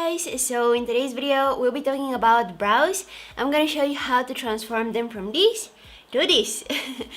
guys, so in today's video we'll be talking about brows. I'm gonna show you how to transform them from this to this.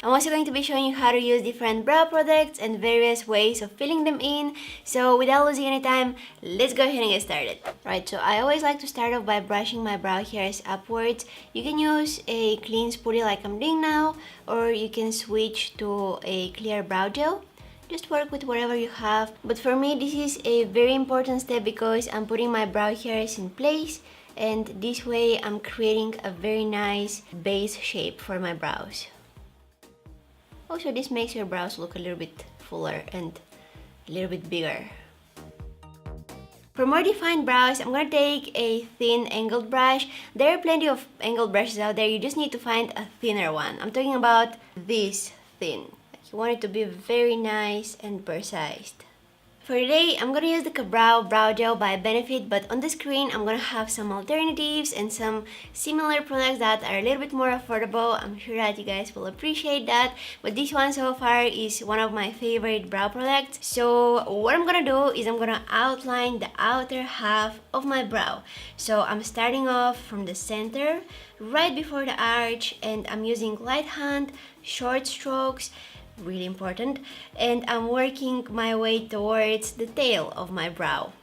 I'm also going to be showing you how to use different brow products and various ways of filling them in. So without losing any time, let's go ahead and get started. Right, so I always like to start off by brushing my brow hairs upwards. You can use a clean spoolie like I'm doing now, or you can switch to a clear brow gel. Just work with whatever you have. But for me, this is a very important step because I'm putting my brow hairs in place, and this way I'm creating a very nice base shape for my brows. Also, this makes your brows look a little bit fuller and a little bit bigger. For more defined brows, I'm gonna take a thin angled brush. There are plenty of angled brushes out there, you just need to find a thinner one. I'm talking about this thin. You want it to be very nice and precise. For today, I'm gonna use the brow gel by Benefit, but on the screen I'm gonna have some alternatives and some similar products that are a little bit more affordable. I'm sure that you guys will appreciate that, but this one so far is one of my favorite brow products. So what I'm gonna do is I'm gonna outline the outer half of my brow. So I'm starting off from the center, right before the arch, and I'm using light hand, short strokes, really important, and I'm working my way towards the tail of my brow.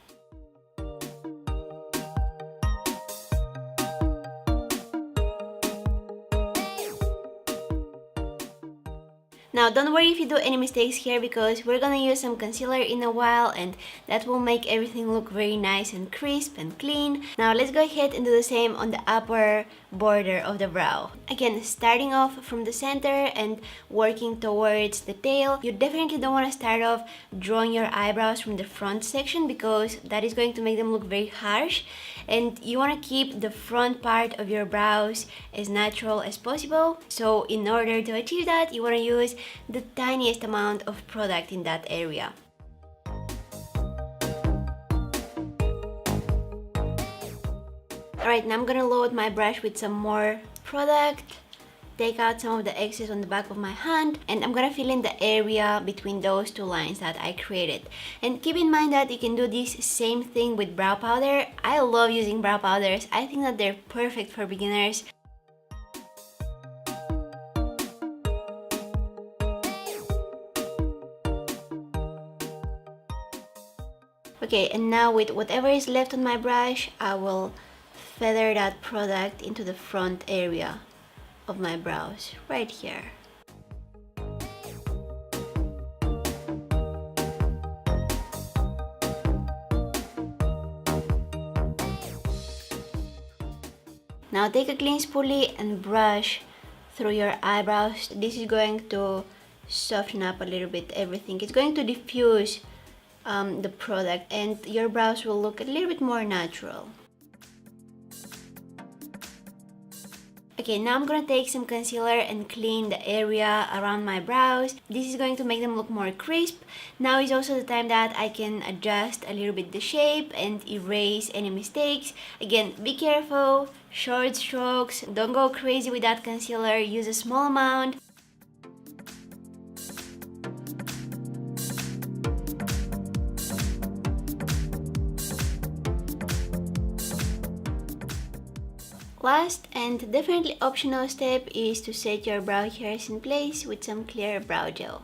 Now don't worry if you do any mistakes here, because we're gonna use some concealer in a while and that will make everything look very nice and crisp and clean. Now let's go ahead and do the same on the upper border of the brow. Again, starting off from the center and working towards the tail. You definitely don't want to start off drawing your eyebrows from the front section, because that is going to make them look very harsh, and you want to keep the front part of your brows as natural as possible. So in order to achieve that, you want to use the tiniest amount of product in that area. Alright, now I'm gonna load my brush with some more product, take out some of the excess on the back of my hand, and I'm gonna fill in the area between those two lines that I created. And keep in mind that you can do this same thing with brow powder. I love using brow powders. I think that they're perfect for beginners. Okay, and now with whatever is left on my brush, I will feather that product into the front area of my brows, right here. Now take a clean spoolie and brush through your eyebrows. This is going to soften up a little bit everything. It's going to diffuse the product, and your brows will look a little bit more natural. Okay, now I'm gonna take some concealer and clean the area around my brows. This is going to make them look more crisp. Now is also the time that I can adjust a little bit the shape and erase any mistakes. Again, be careful, short strokes, don't go crazy with that concealer, use a small amount. Last and definitely optional step is to set your brow hairs in place with some clear brow gel.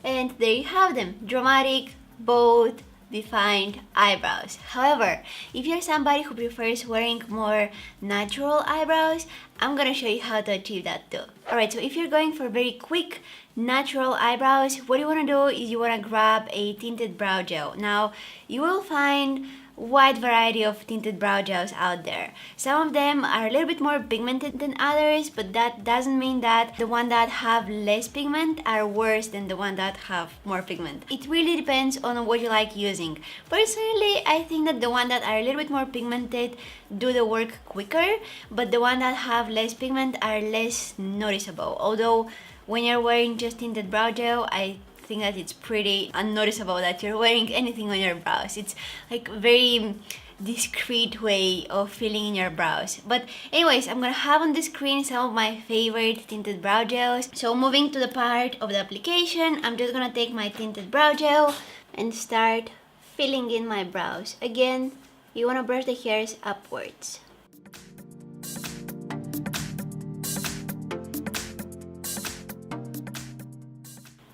And there you have them, dramatic, bold, defined eyebrows. However, if you're somebody who prefers wearing more natural eyebrows, I'm gonna show you how to achieve that too. Alright, so if you're going for very quick natural eyebrows, what you want to do is you want to grab a tinted brow gel. Now you will find wide variety of tinted brow gels out there. Some of them are a little bit more pigmented than others, but that doesn't mean that the ones that have less pigment are worse than the ones that have more pigment. It really depends on what you like using. Personally, I think that the ones that are a little bit more pigmented do the work quicker, but the ones that have less pigment are less noticeable. Although when you're wearing just tinted brow gel, I think that it's pretty unnoticeable that you're wearing anything on your brows. It's like very discreet way of filling in your brows. But anyways, I'm gonna have on the screen some of my favorite tinted brow gels. So moving to the part of the application, I'm just gonna take my tinted brow gel and start filling in my brows. Again, you wanna brush the hairs upwards.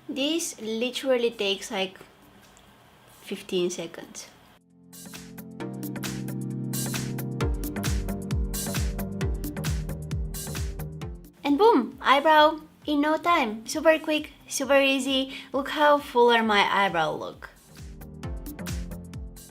This literally takes like 15 seconds. And boom! Eyebrow in no time. Super quick, super easy. Look how fuller my eyebrow look.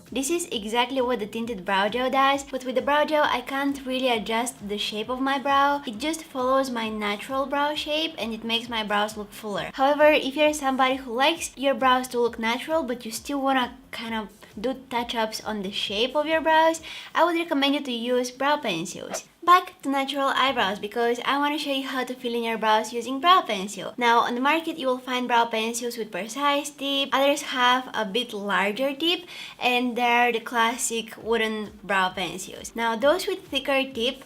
This is exactly what the tinted brow gel does, but with the brow gel I can't really adjust the shape of my brow. It just follows my natural brow shape and it makes my brows look fuller. However, if you're somebody who likes your brows to look natural but you still wanna kind of do touch-ups on the shape of your brows, I would recommend you to use brow pencils. Back to natural eyebrows because I want to show you how to fill in your brows using brow pencil. Now on the market you will find brow pencils with precise tip, others have a bit larger tip, and they're the classic wooden brow pencils. Now those with thicker tip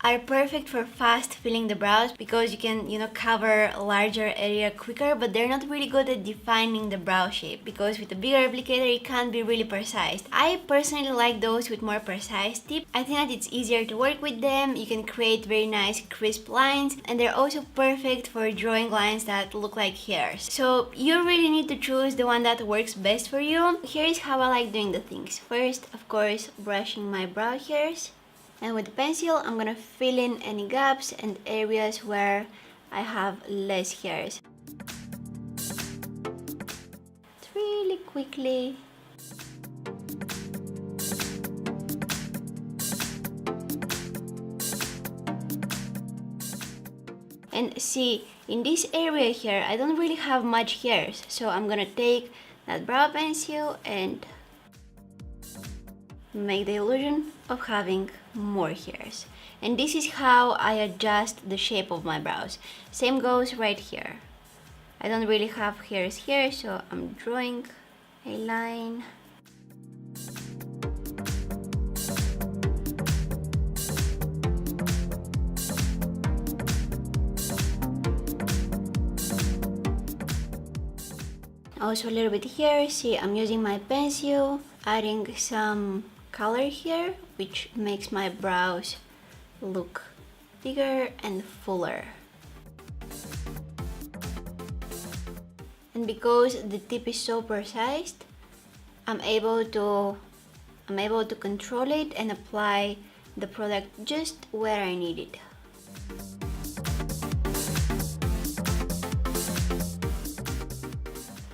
are perfect for fast filling the brows because you can, cover a larger area quicker, but they're not really good at defining the brow shape because with a bigger applicator it can't be really precise. I personally like those with more precise tip. I think that it's easier to work with them, you can create very nice crisp lines, and they're also perfect for drawing lines that look like hairs. So you really need to choose the one that works best for you. Here is how I like doing the things. First, of course, brushing my brow hairs. And with the pencil, I'm gonna fill in any gaps and areas where I have less hairs. Really quickly. And see, in this area here, I don't really have much hairs. So I'm gonna take that brow pencil and make the illusion of having more hairs. And this is how I adjust the shape of my brows. Same goes right here. I don't really have hairs here, so I'm drawing a line. Also a little bit here. See, I'm using my pencil, adding some color here, which makes my brows look bigger and fuller. And because the tip is so precise, I'm able to control it and apply the product just where I need it.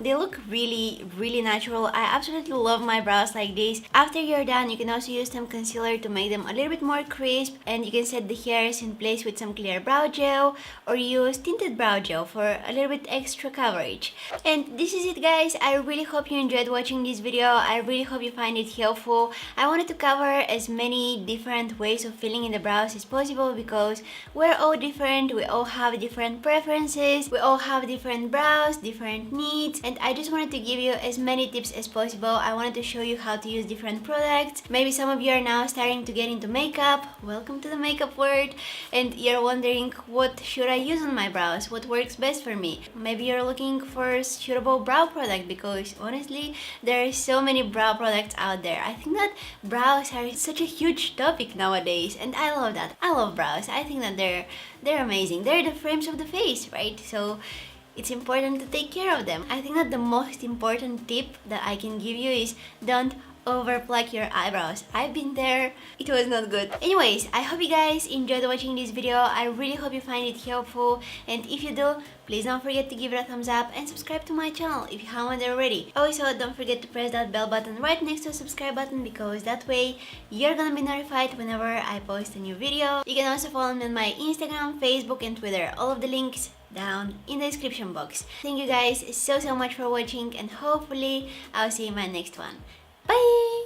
They look really natural. I absolutely love my brows like this. After you're done, you can also use some concealer to make them a little bit more crisp, and you can set the hairs in place with some clear brow gel or use tinted brow gel for a little bit extra coverage. And this is it, guys. I really hope you enjoyed watching this video. I really hope you find it helpful. I wanted to cover as many different ways of filling in the brows as possible because we're all different, we all have different preferences, we all have different brows, different needs, and I just wanted to give you as many tips as possible. I wanted to show you how to use different products. Maybe some of you are now starting to get into makeup. Welcome to the makeup world. And you're wondering, what should I use on my brows? What works best for me? Maybe you're looking for a suitable brow product because honestly, there are so many brow products out there. I think that brows are such a huge topic nowadays, and I love that. I love brows. I think that they're amazing. They're the frames of the face, right? So it's important to take care of them. I think that the most important tip that I can give you is don't overpluck your eyebrows. I've been there, it was not good. Anyways, I hope you guys enjoyed watching this video. I really hope you find it helpful, and if you do, please don't forget to give it a thumbs up and subscribe to my channel if you haven't already. Also, don't forget to press that bell button right next to the subscribe button because that way you're gonna be notified whenever I post a new video. You can also follow me on my Instagram, Facebook and Twitter. All of the links down in the description box. Thank you guys so much for watching, and hopefully I'll see you in my next one. Bye!